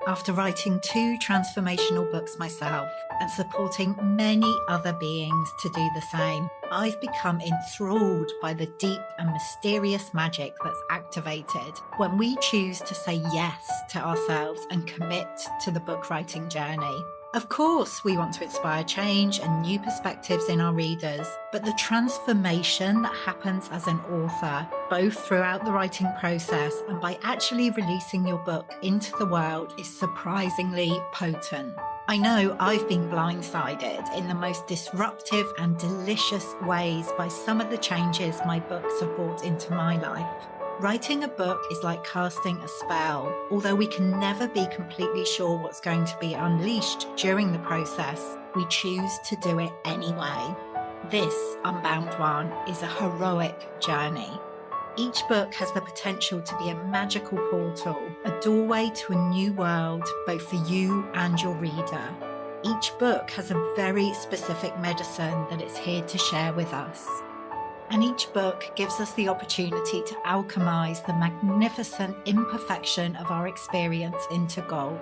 After writing 2 transformational books myself and supporting many other beings to do the same, I've become enthralled by the deep and mysterious magic that's activated when we choose to say yes to ourselves and commit to the book writing journey. Of course, we want to inspire change and new perspectives in our readers, but the transformation that happens as an author, both throughout the writing process and by actually releasing your book into the world, is surprisingly potent. I know I've been blindsided in the most disruptive and delicious ways by some of the changes my books have brought into my life. Writing a book is like casting a spell. Although we can never be completely sure what's going to be unleashed during the process, we choose to do it anyway. This Unbound one is a heroic journey. Each book has the potential to be a magical portal, a doorway to a new world, both for you and your reader. Each book has a very specific medicine that it's here to share with us. And each book gives us the opportunity to alchemize the magnificent imperfection of our experience into gold.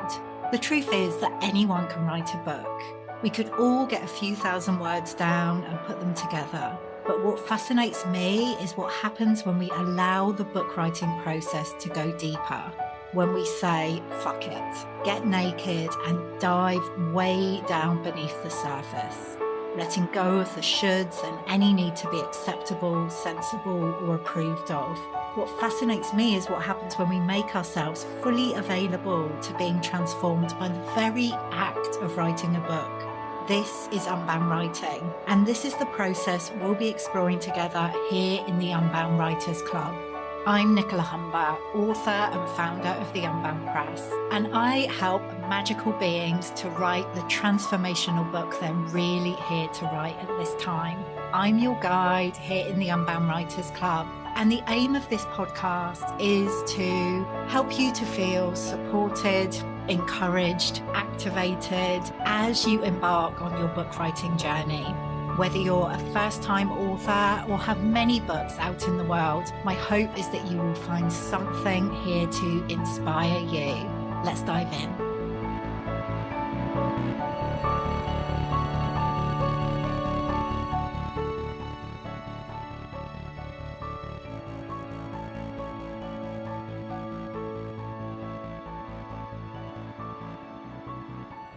The truth is that anyone can write a book. We could all get a few thousand words down and put them together. But what fascinates me is what happens when we allow the book writing process to go deeper. When we say, fuck it, get naked and dive way down beneath the surface. Letting go of the shoulds and any need to be acceptable, sensible, or approved of. What fascinates me is what happens when we make ourselves fully available to being transformed by the very act of writing a book. This is Unbound Writing, and this is the process we'll be exploring together here in the Unbound Writers Club. I'm Nicola Humber, author and founder of the Unbound Press, and I help magical beings to write the transformational book they're really here to write at this time. I'm your guide here in the Unbound Writers Club, and the aim of this podcast is to help you to feel supported, encouraged, activated as you embark on your book writing journey. Whether you're a first-time author or have many books out in the world, my hope is that you will find something here to inspire you. Let's dive in.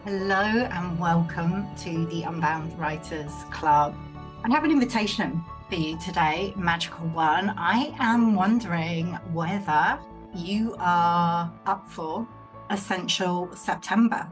Hello and welcome to the Unbound Writers Club. I have an invitation for you today, magical one. I am wondering whether you are up for a Sensual September.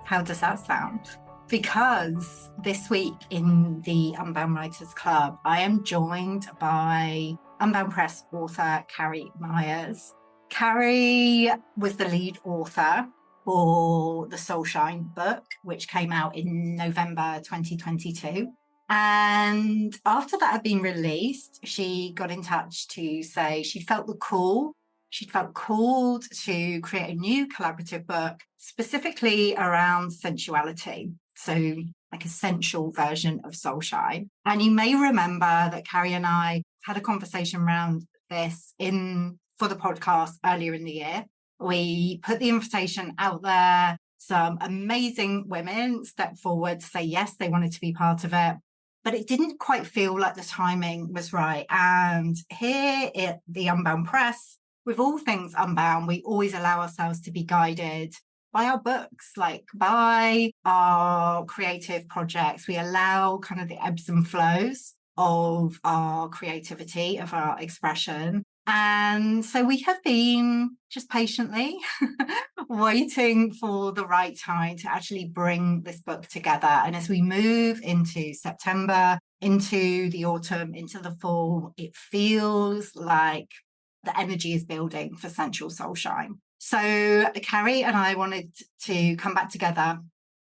How does that sound? Because this week in the Unbound Writers Club, I am joined by Unbound Press author Carrie Myers. Carrie was the lead author for the Soulshine book, which came out in November 2022. And after that had been released, she got in touch to say she felt called to create a new collaborative book, specifically around sensuality. So like a sensual version of Soulshine. And you may remember that Carrie and I had a conversation around this for the podcast earlier in the year. We put the invitation out there. Some amazing women stepped forward to say, yes, they wanted to be part of it, but it didn't quite feel like the timing was right. And here at the Unbound Press, with all things Unbound, we always allow ourselves to be guided by our books, like by our creative projects. We allow kind of the ebbs and flows of our creativity, of our expression. And so we have been just patiently waiting for the right time to actually bring this book together. And as we move into September, into the autumn, into the fall, it feels like the energy is building for Sensual Soulshine. So Carrie and I wanted to come back together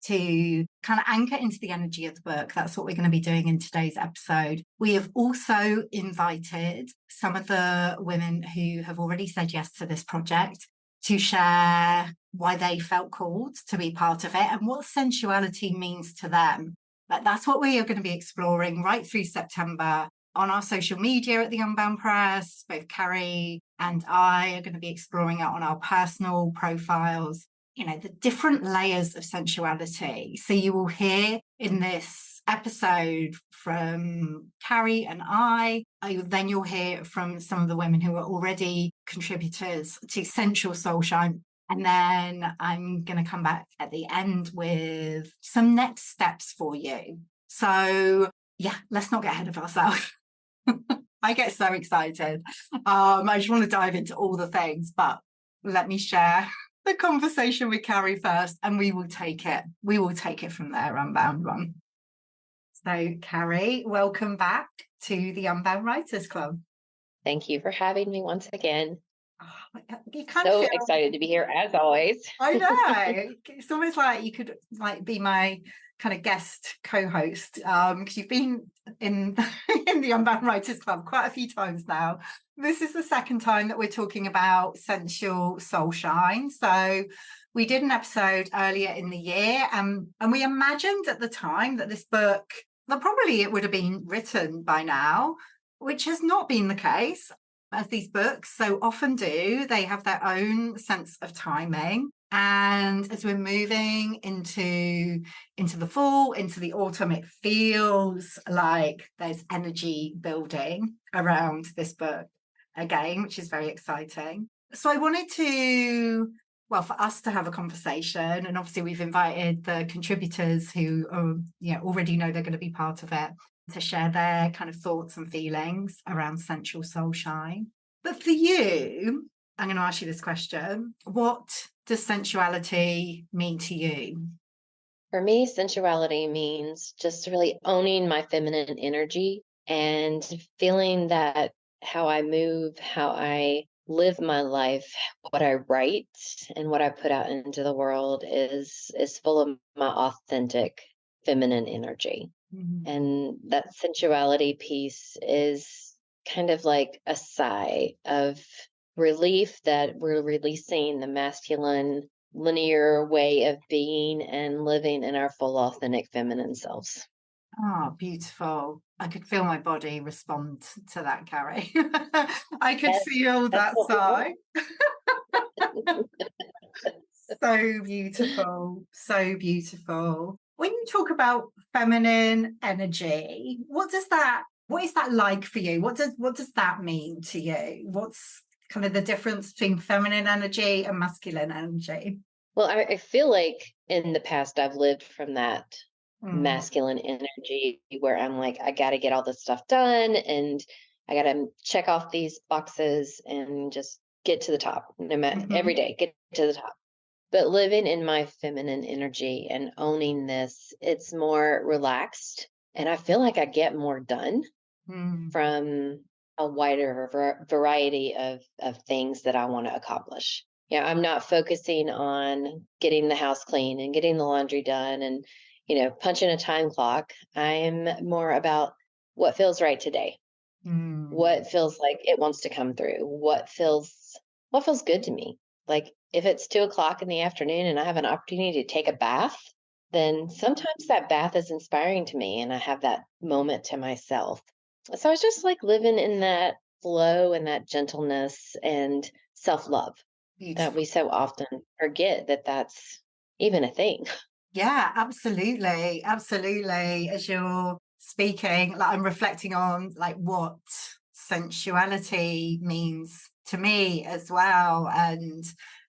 to kind of anchor into the energy of the book. That's what we're going to be doing in today's episode. We have also invited some of the women who have already said yes to this project to share why they felt called to be part of it and what sensuality means to them. But that's what we are going to be exploring right through September on our social media at the Unbound Press. Both Carrie and I are going to be exploring it on our personal profiles. the different layers of sensuality. So you will hear in this episode from Carrie and then you'll hear from some of the women who are already contributors to Sensual Soulshine. And then I'm going to come back at the end with some next steps for you. So yeah, let's not get ahead of ourselves. I get so excited. I just want to dive into all the things, but let me share the conversation with Carrie first, and we will take it. We will take it from there, Unbound One. So, Carrie, welcome back to the Unbound Writers Club. Thank you for having me once again. Oh, you kind of feel excited to be here as always. I know. It's almost like you could be my kind of guest co-host, because you've been in the Unbound Writers Club quite a few times now. This is the second time that we're talking about Sensual Soulshine. So we did an episode earlier in the year, and we imagined at the time that this book, well, probably it would have been written by now, which has not been the case. As these books so often do, they have their own sense of timing. And as we're moving into the fall, into the autumn, it feels like there's energy building around this book again, which is very exciting. So I wanted for us to have a conversation, and obviously we've invited the contributors who already know they're going to be part of it, to share their kind of thoughts and feelings around Sensual Soulshine. But for you, I'm going to ask you this question. What does sensuality mean to you? For me, sensuality means just really owning my feminine energy and feeling that how I move, how I live my life, what I write and what I put out into the world is full of my authentic feminine energy. Mm-hmm. And that sensuality piece is kind of like a sigh of relief that we're releasing the masculine linear way of being and living in our full authentic feminine selves. Oh, beautiful. I could feel my body respond to that, Carrie. I could feel that sigh. So beautiful. So beautiful. When you talk about feminine energy, what is that like for you? What does that mean to you? What's kind of the difference between feminine energy and masculine energy? Well, I feel like in the past I've lived from that masculine energy where I'm like, I got to get all this stuff done and I got to check off these boxes and just get to the top every day, get to the top. But living in my feminine energy and owning this, it's more relaxed. And I feel like I get more done from a wider variety of things that I want to accomplish. Yeah, I'm not focusing on getting the house clean and getting the laundry done and, punching a time clock. I'm more about what feels right today. What feels like it wants to come through. What feels good to me. Like if it's 2:00 in the afternoon and I have an opportunity to take a bath, then sometimes that bath is inspiring to me and I have that moment to myself. So I was just like living in that flow and that gentleness and self-love that we so often forget that that's even a thing. Yeah, absolutely. Absolutely. As you're speaking, like I'm reflecting on like what sensuality means to me as well. And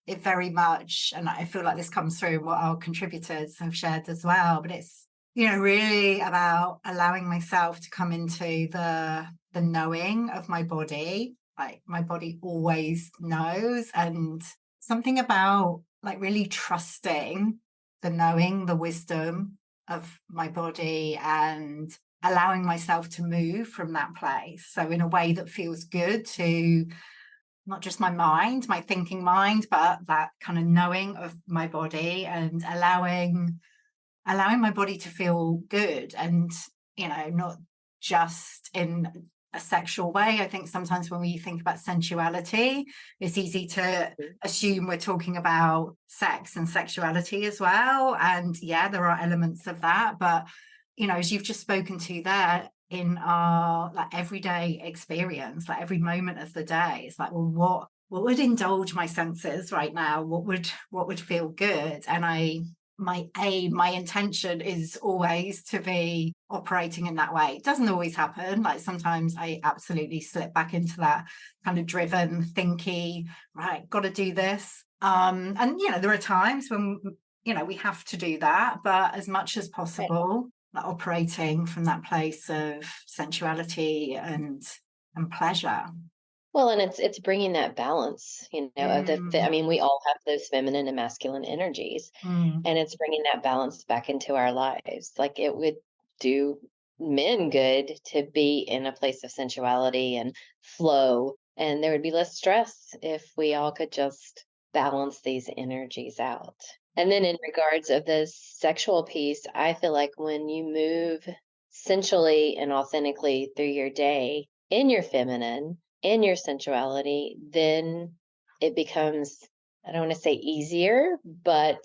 it very much, and I feel like this comes through what our contributors have shared as well, but it's, really about allowing myself to come into the knowing of my body. Like my body always knows, and something about like really trusting the knowing, the wisdom of my body, and allowing myself to move from that place. So in a way that feels good to not just my mind, my thinking mind, but that kind of knowing of my body and allowing my body to feel good, and, not just in a sexual way. I think sometimes when we think about sensuality, it's easy to assume we're talking about sex and sexuality as well. And yeah, there are elements of that. But, as you've just spoken to there, in our like everyday experience, like every moment of the day, it's like, well, what would indulge my senses right now, what would feel good. And my aim, my intention is always to be operating in that way. It doesn't always happen. Like sometimes I absolutely slip back into that kind of driven, thinky, right, got to do this. And there are times when we have to do that, but as much as Right. possible, like operating from that place of sensuality and pleasure. Well, and it's bringing that balance, of I Mm, mean, we all have those feminine and masculine energies, mm, and it's bringing that balance back into our lives. Like it would do men good to be in a place of sensuality and flow, and there would be less stress if we all could just balance these energies out. And then in regards of the sexual piece, I feel like when you move sensually and authentically through your day in your feminine, in your sensuality, then it becomes, I don't want to say easier, but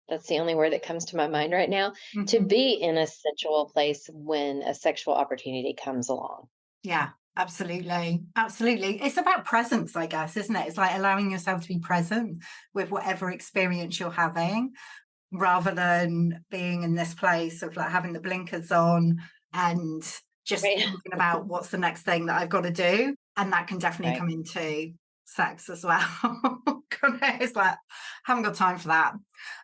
that's the only word that comes to my mind right now, to mhm. be in a sensual place when a sexual opportunity comes along. Yeah, absolutely. Absolutely. It's about presence, I guess, isn't it? It's like allowing yourself to be present with whatever experience you're having, rather than being in this place of like having the blinkers on and just Right. thinking about what's the next thing that I've got to do. And that can definitely Right. come into sex as well. It's like, haven't got time for that.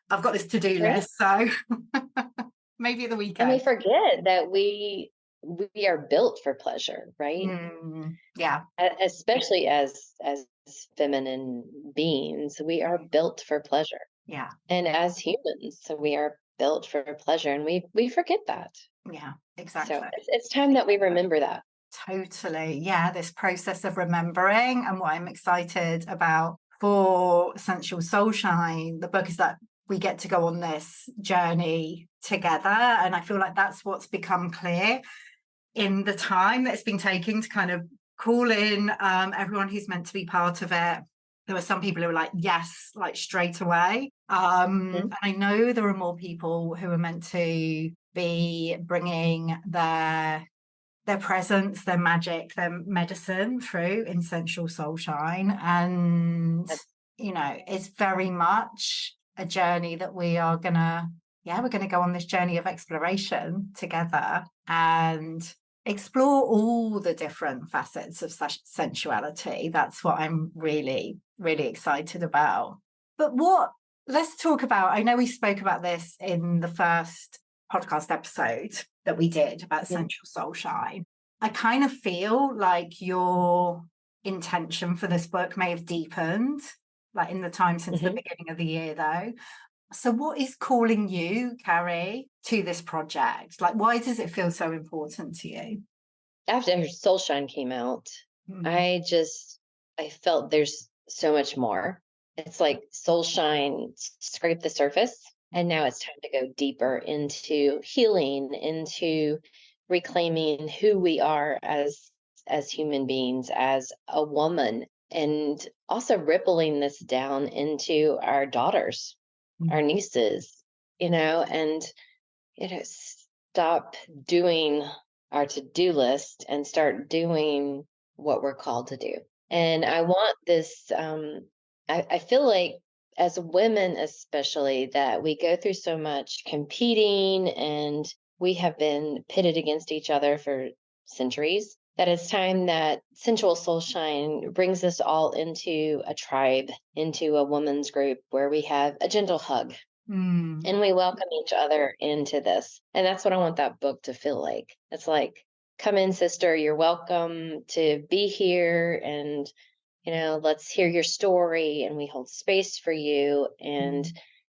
I've got this to-do Right. list. So maybe at the And we weekend. forget that we are built for pleasure, right? Yeah. Especially as feminine beings, we are Mm, built for pleasure. yeah. And as humans, so we are built for pleasure, and we forget that. Yeah. So Exactly. it's time that we remember that. Totally. Yeah. This process of remembering, and what I'm excited about for Sensual Soulshine, the book, is that we get to go on this journey together. And I feel like that's what's become clear in the time that it's been taking to kind of call in everyone who's meant to be part of it. There were some people who were like, yes, like straight away. Mhm. And I know there are more people who are meant to be bringing their presence, their magic, their medicine through in Sensual Soulshine. And, That's it's very much a journey that we're going to go on this journey of exploration together and explore all the different facets of sensuality. That's what I'm really, really excited about. But let's talk about, I know we spoke about this in the first podcast episode that we did about mhm. Sensual Soulshine. I kind of feel like your intention for this book may have deepened, like in the time since the Mhm. beginning of the year, though. So, what is calling you, Carrie, to this project? Like, why does it feel so important to you? After Soulshine came out, Mm, I felt there's so much more. It's like Soulshine scraped the surface, and now it's time to go deeper into healing, into reclaiming who we are as human beings, as a woman, and also rippling this down into our daughters, our mm, nieces, and stop doing our to-do list and start doing what we're called to do. And I want this, I feel like as women, especially, that we go through so much competing and we have been pitted against each other for centuries, that it's time that Sensual Soulshine brings us all into a tribe, into a woman's group where we have a gentle hug mm, and we welcome each other into this. And that's what I want that book to feel like. It's like, come in, sister, you're welcome to be here. And, let's hear your story and we hold space for you. And, mm,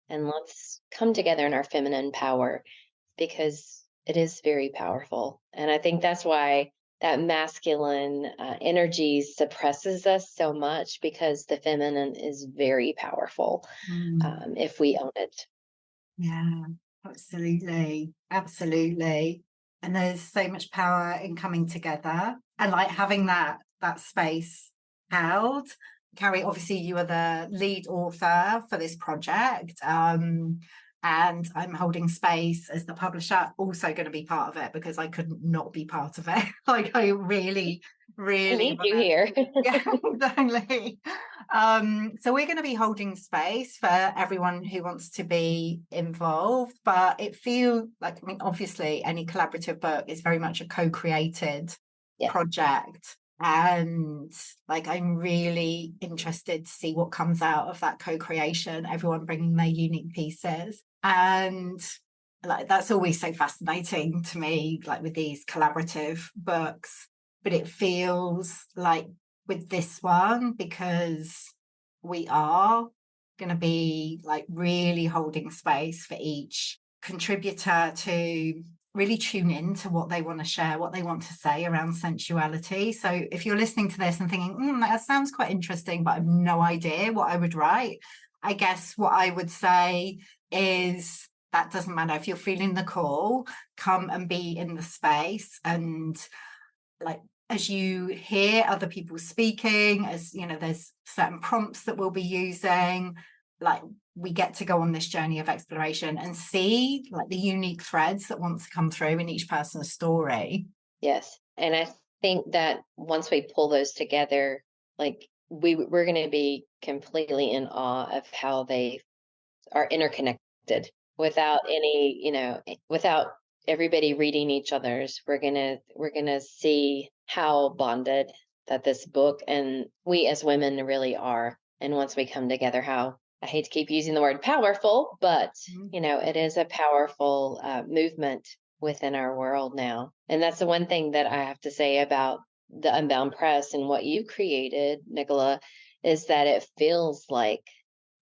and let's come together in our feminine power because it is very powerful. And I think that's why that masculine energy suppresses us so much because the feminine is very powerful mm. if we own it. Yeah, absolutely. Absolutely. And there's so much power in coming together and like having that space held. Carrie, obviously you are the lead author for this project. And I'm holding space as the publisher, also going to be part of it because I couldn't not be part of it. Like I really I Really need you wanna. here. Yeah, exactly. So we're going to be holding space for everyone who wants to be involved, but it feels like, I mean, obviously, any collaborative book is very much a co-created Yes. project, and like I'm really interested to see what comes out of that co-creation. Everyone bringing their unique pieces, and like that's always so fascinating to me. Like with these collaborative books, but it feels like with this one, because we are going to be like really holding space for each contributor to really tune in to what they want to share, what they want to say around sensuality. So if you're listening to this and thinking, that sounds quite interesting, but I have no idea what I would write, I guess what I would say is that doesn't matter. If you're feeling the call, come and be in the space. And like as you hear other people speaking, as you know, there's certain prompts that we'll be using, like we get to go on this journey of exploration and see like the unique threads that want to come through in each person's story. Yes. And I think that once we pull those together, like we're going to be completely in awe of how they are interconnected without any, without everybody reading each other's. We're going to see how bonded that this book and we as women really are. And once we come together, how I hate to keep using the word powerful, but it is a powerful movement within our world now. And that's the one thing that I have to say about the Unbound Press and what you created, Nicola, is that it feels like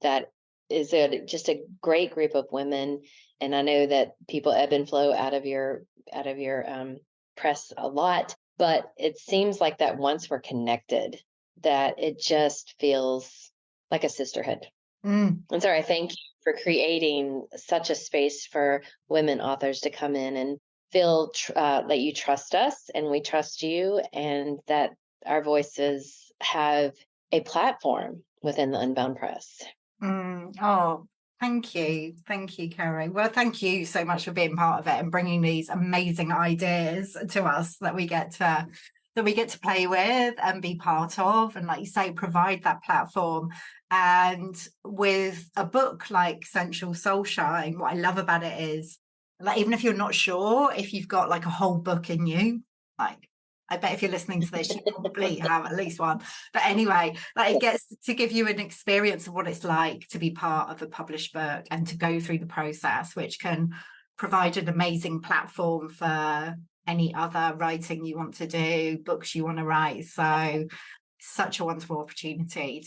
that is just a great group of women. And I know that people ebb and flow out of your press a lot, but it seems like that once we're connected, that it just feels like a sisterhood. Mm. And so I thank you for creating such a space for women authors to come in and feel that you trust us and we trust you, and that our voices have a platform within the Unbound Press. Oh, thank you. Thank you, Carrie. Well, thank you so much for being part of it and bringing these amazing ideas to us that we get to play with and be part of, and like you say, provide that platform. And with a book like Sensual Soulshine, what I love about it is like even if you're not sure if you've got like a whole book in you, like I bet if you're listening to this, you probably have at least one. But anyway, like it gets to give you an experience of what it's like to be part of a published book and to go through the process, which can provide an amazing platform for any other writing you want to do, books you want to write. So such a wonderful opportunity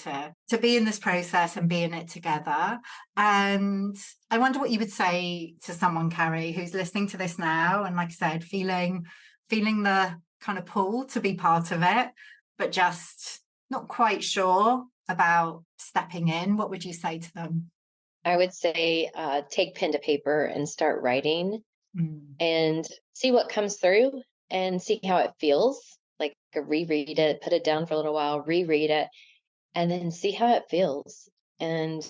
to be in this process and be in it together. And I wonder what you would say to someone, Carrie, who's listening to this now and like I said, feeling the kind of pull to be part of it, but just not quite sure about stepping in. What would you say to them? I would say take pen to paper and start writing and see what comes through and see how it feels. Like reread it, put it down for a little while, reread it, and then see how it feels. And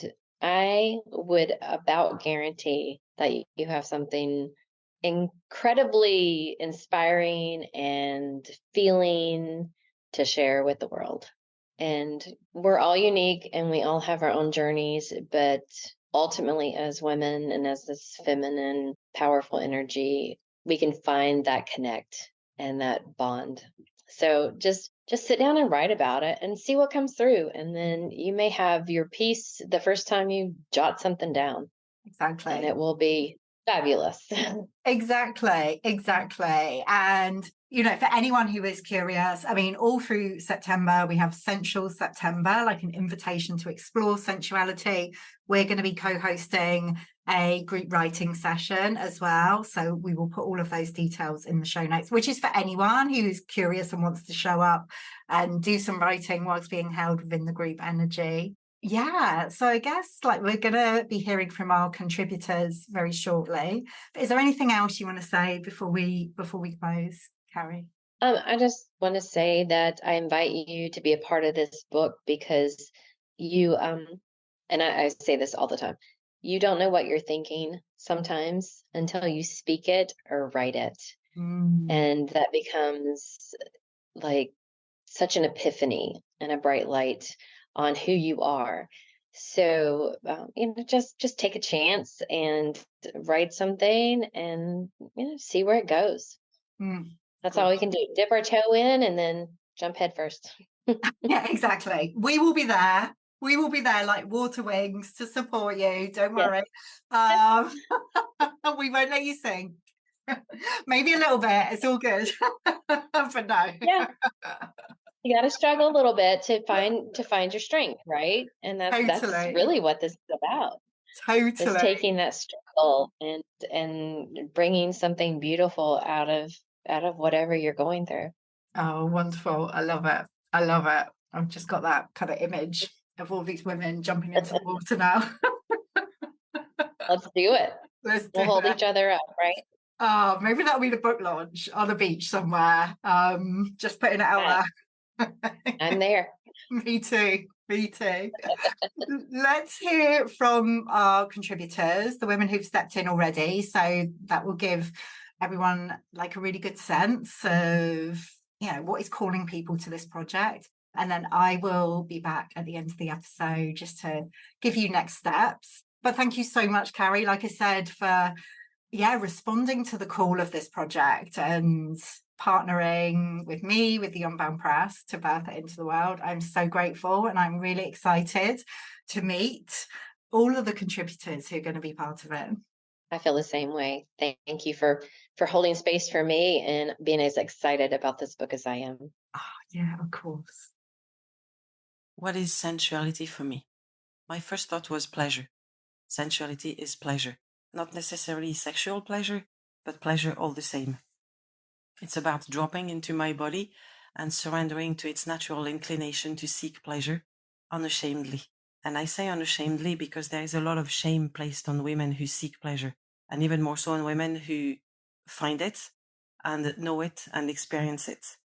I would about guarantee that you have something incredibly inspiring and feeling to share with the world. And we're all unique and we all have our own journeys, but ultimately, as women and as this feminine, powerful energy, we can find that connect and that bond. So just sit down and write about it and see what comes through. And then you may have your piece the first time you jot something down, and Exactly. it will be fabulous. Exactly. And, for anyone who is curious, I mean, all through September, we have Sensual September, like an invitation to explore sensuality. We're going to be co-hosting a group writing session as well. So we will put all of those details in the show notes, which is for anyone who's curious and wants to show up and do some writing whilst being held within the group energy. Yeah, so I guess like we're going to be hearing from our contributors very shortly. But is there anything else you want to say before we close, Carrie? I just want to say that I invite you to be a part of this book because you, and I say this all the time, you don't know what you're thinking sometimes until you speak it or write it. Mm. And that becomes like such an epiphany and a bright light on who you are. So, just take a chance and write something and, see where it goes. That's all we can do. Dip our toe in and then jump head first. Yeah, exactly. We will be there. We will be there like water wings to support you. Don't worry. Um, we won't let you sing. Maybe a little bit. It's all good. But no. Yeah. You got to struggle a little bit to find your strength, right? And that's Totally. really what this is about. Is Totally. taking that struggle and bringing something beautiful out of whatever you're going through. Oh, wonderful. I love it. I love it. I've just got that kind of image of all these women jumping into the water now. Let's do it. Let's We'll do hold it. each other up, right? Oh, maybe that'll be the book launch on the beach somewhere. Just putting it out there. I'm there. Me too. Me too. Let's hear from our contributors, the women who've stepped in already. So that will give everyone like a really good sense of, what is calling people to this project. And then I will be back at the end of the episode just to give you next steps. But thank you so much, Carrie, like I said, for responding to the call of this project and partnering with me, with the Unbound Press, to birth it into the world. I'm so grateful, and I'm really excited to meet all of the contributors who are going to be part of it. I feel the same way. Thank you for holding space for me and being as excited about this book as I am. Oh, yeah, of course. What is sensuality for me? My first thought was pleasure. Sensuality is pleasure. Not necessarily sexual pleasure, but pleasure all the same. It's about dropping into my body and surrendering to its natural inclination to seek pleasure unashamedly. And I say unashamedly because there is a lot of shame placed on women who seek pleasure, and even more so on women who find it and know it and experience it.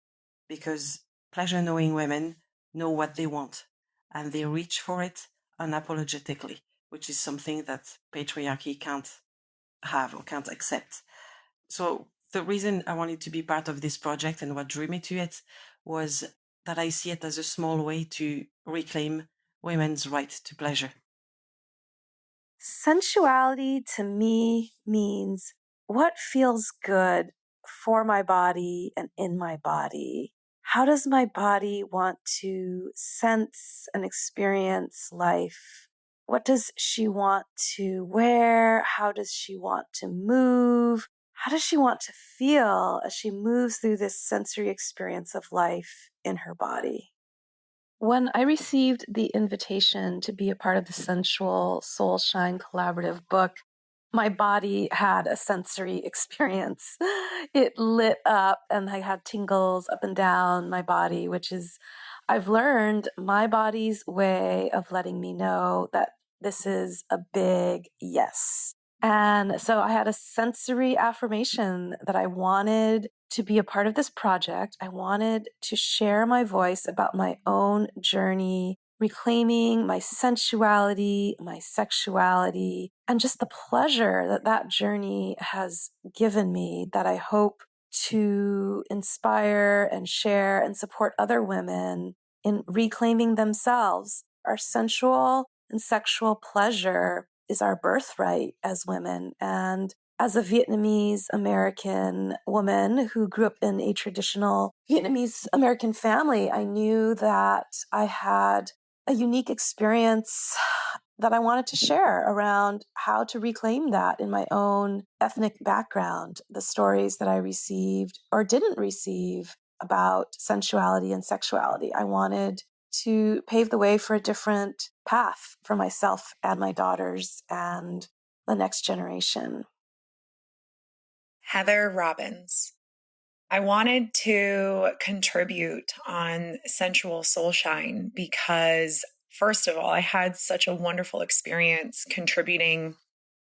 Because pleasure-knowing women know what they want, and they reach for it unapologetically, which is something that patriarchy can't have or can't accept. So the reason I wanted to be part of this project and what drew me to it was that I see it as a small way to reclaim women's right to pleasure. Sensuality to me means what feels good for my body and in my body. How does my body want to sense and experience life? What does she want to wear? How does she want to move? How does she want to feel as she moves through this sensory experience of life in her body? When I received the invitation to be a part of the Sensual Soul Shine collaborative book, my body had a sensory experience. It lit up and I had tingles up and down my body, which is, I've learned, my body's way of letting me know that this is a big yes. And so I had a sensory affirmation that I wanted to be a part of this project. I wanted to share my voice about my own journey, reclaiming my sensuality, my sexuality, and just the pleasure that that journey has given me, that I hope to inspire and share and support other women in reclaiming themselves. Our sensual and sexual pleasure is our birthright as women. And as a Vietnamese American woman who grew up in a traditional Vietnamese American family, I knew that I had a unique experience that I wanted to share around how to reclaim that in my own ethnic background, the stories that I received or didn't receive about sensuality and sexuality. I wanted to pave the way for a different path for myself and my daughters and the next generation. Heather Robbins. I wanted to contribute on Sensual Soul Shine because, first of all, I had such a wonderful experience contributing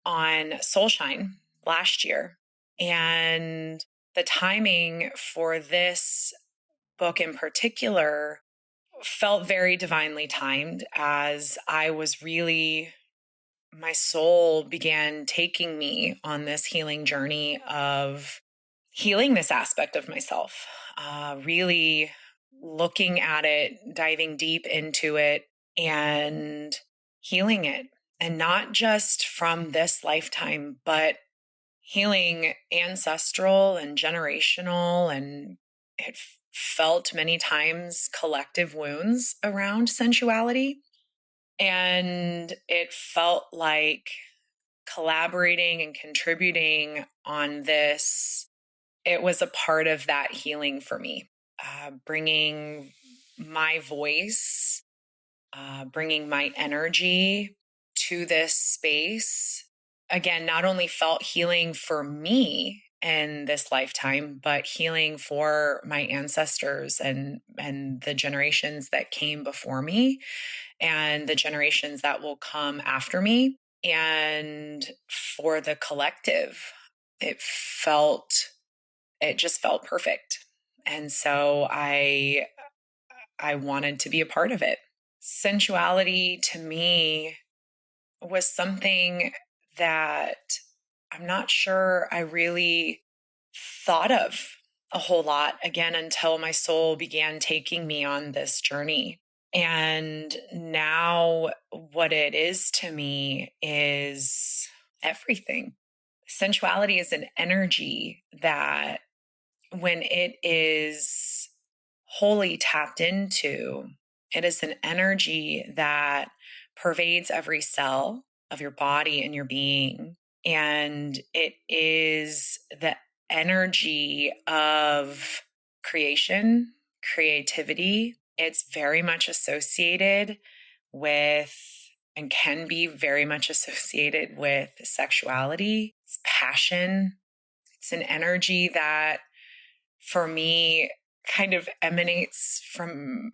on Soul Shine last year. And the timing for this book in particular felt very divinely timed as I was really, my soul began taking me on this healing journey of healing this aspect of myself, really looking at it, diving deep into it, and healing it. And not just from this lifetime, but healing ancestral and generational, and it felt many times collective wounds around sensuality. And it felt like collaborating and contributing on this, it was a part of that healing for me, bringing my voice, bringing my energy to this space. Again, not only felt healing for me in this lifetime, but healing for my ancestors and the generations that came before me and the generations that will come after me. And for the collective, it just felt perfect. And so I wanted to be a part of it. Sensuality to me was something that I'm not sure I really thought of a whole lot again until my soul began taking me on this journey. And now what it is to me is everything. Sensuality is an energy that when it is wholly tapped into, it is an energy that pervades every cell of your body and your being. And it is the energy of creation, creativity. It's very much associated with, and can be very much associated with, sexuality. It's passion. It's an energy that, for me, kind of emanates from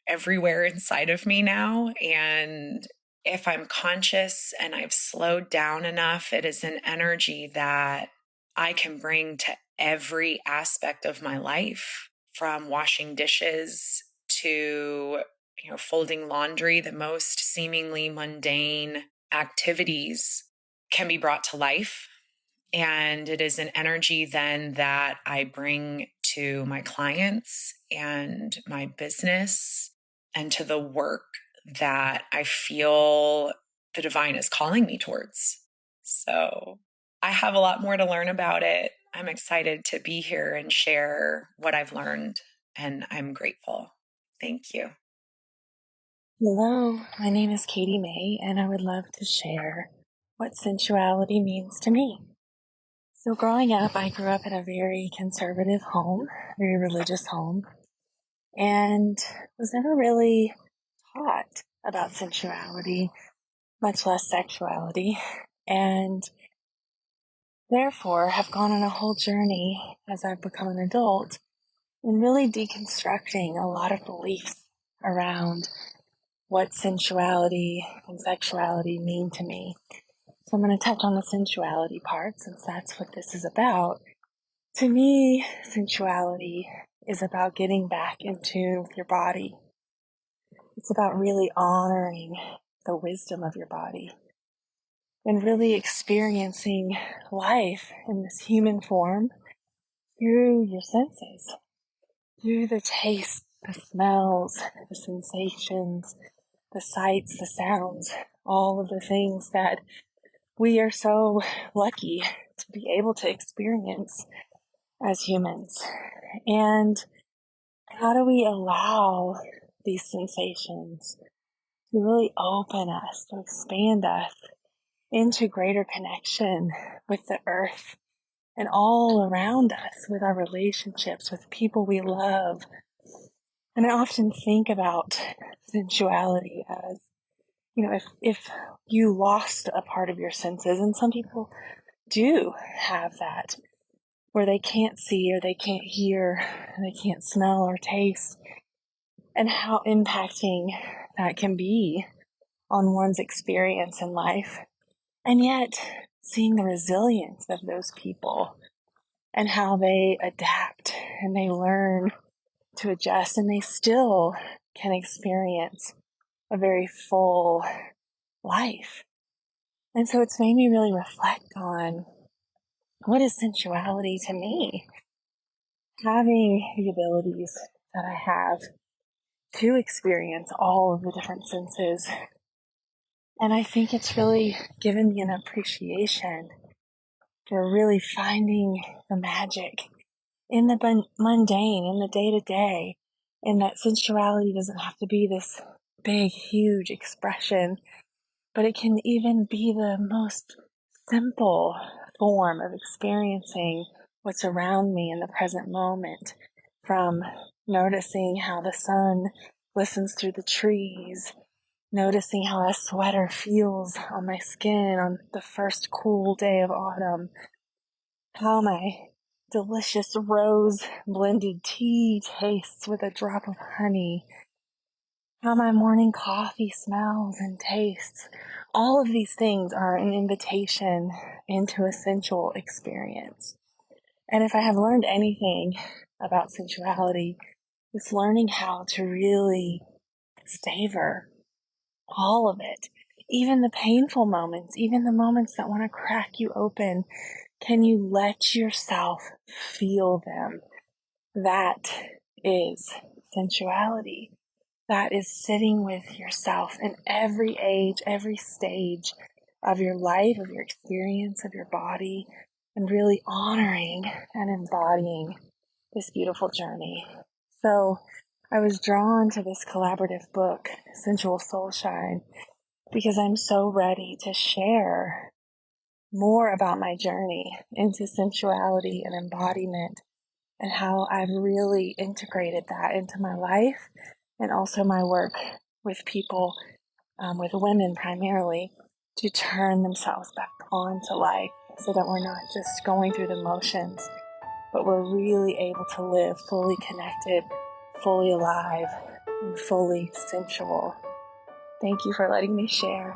everywhere inside of me now. And if I'm conscious and I've slowed down enough, it is an energy that I can bring to every aspect of my life, from washing dishes to, folding laundry. The most seemingly mundane activities can be brought to life. And it is an energy then that I bring to my clients and my business and to the work that I feel the divine is calling me towards. So I have a lot more to learn about it. I'm excited to be here and share what I've learned, and I'm grateful. Thank you. Hello, my name is Katie May, and I would love to share what sensuality means to me. So growing up, I grew up in a very conservative home, very religious home, and was never really taught about sensuality, much less sexuality, and therefore have gone on a whole journey as I've become an adult in really deconstructing a lot of beliefs around what sensuality and sexuality mean to me. So I'm going to touch on the sensuality part, since that's what this is about. To me, sensuality is about getting back in tune with your body. It's about really honoring the wisdom of your body and really experiencing life in this human form through your senses, through the taste, the smells, the sensations, the sights, the sounds, all of the things that we are so lucky to be able to experience as humans. And how do we allow these sensations to really open us, to expand us into greater connection with the earth and all around us, with our relationships, with people we love? And I often think about sensuality as, if you lost a part of your senses, and some people do have that, where they can't see or they can't hear, they can't smell or taste, and how impacting that can be on one's experience in life. And yet, seeing the resilience of those people and how they adapt and they learn to adjust, and they still can experience a very full life. And so it's made me really reflect on, what is sensuality to me? Having the abilities that I have to experience all of the different senses. And I think it's really given me an appreciation for really finding the magic in the mundane, in the day-to-day, and that sensuality doesn't have to be this big, huge expression, but it can even be the most simple form of experiencing what's around me in the present moment, from noticing how the sun glistens through the trees, noticing how a sweater feels on my skin on the first cool day of autumn, how my delicious rose blended tea tastes with a drop of honey, how my morning coffee smells and tastes. All of these things are an invitation into a sensual experience. And if I have learned anything about sensuality, it's learning how to really savor all of it. Even the painful moments, even the moments that want to crack you open, can you let yourself feel them? That is sensuality. That is sitting with yourself in every age, every stage of your life, of your experience, of your body, and really honoring and embodying this beautiful journey. So I was drawn to this collaborative book, Sensual Soulshine, because I'm so ready to share more about my journey into sensuality and embodiment and how I've really integrated that into my life and also my work with people, with women primarily, to turn themselves back onto life so that we're not just going through the motions, but we're really able to live fully connected, fully alive, and fully sensual. Thank you for letting me share.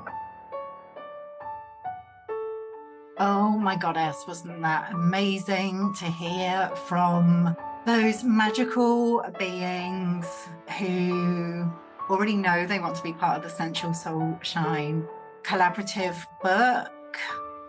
Oh my goddess, wasn't that amazing to hear from those magical beings who already know they want to be part of the Sensual Soulshine collaborative book,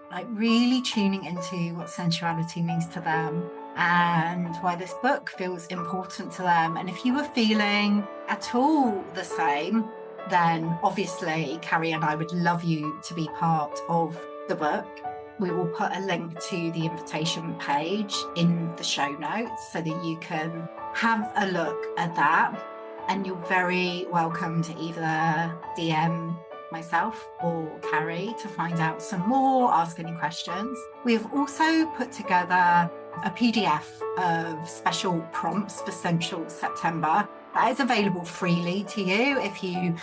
like really tuning into what sensuality means to them and why this book feels important to them. And if you were feeling at all the same, then obviously Carrie and I would love you to be part of the book. We will put a link to the invitation page in the show notes so that you can have a look at that. And you're very welcome to either DM myself or Carrie to find out some more, ask any questions. We have also put together a PDF of special prompts for Sensual September that is available freely to you if you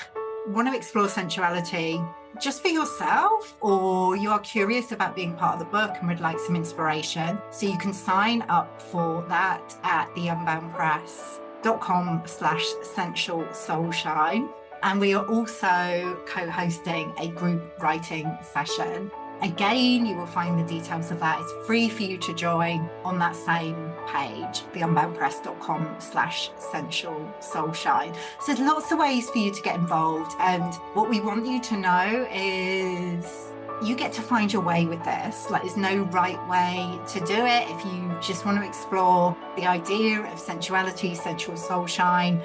want to explore sensuality just for yourself, or you are curious about being part of the book and would like some inspiration. So you can sign up for that at theunboundpress.com/sensualsoulshine. And we are also co-hosting a group writing session. Again, you will find the details of that. It's free for you to join on that same page, theunboundpress.com/sensualsoulshine. So there's lots of ways for you to get involved. And what we want you to know is you get to find your way with this. Like, there's no right way to do it. If you just want to explore the idea of sensuality, sensual soulshine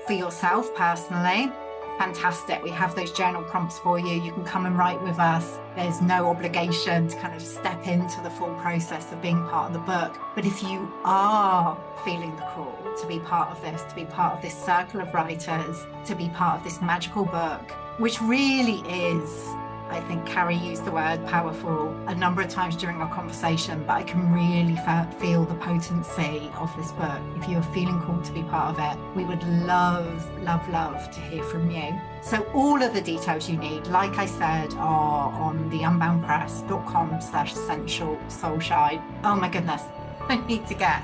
for yourself personally, fantastic. We have those journal prompts for you. You can come and write with us. There's no obligation to kind of step into the full process of being part of the book. But if you are feeling the call to be part of this, to be part of this circle of writers, to be part of this magical book, which really is, I think Carrie used the word powerful a number of times during our conversation, but I can really feel the potency of this book. If you're feeling called to be part of it, we would love, love, love to hear from you. So all of the details you need, like I said, are on theunboundpress.com/sensualsoulshine. Oh my goodness. I need to get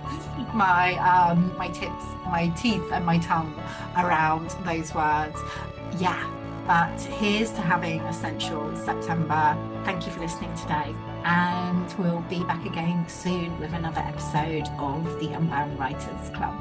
my tips, my teeth and my tongue around those words. Yeah. But here's to having a sensual September. Thank you for listening today. And we'll be back again soon with another episode of the Unbound Writers Club.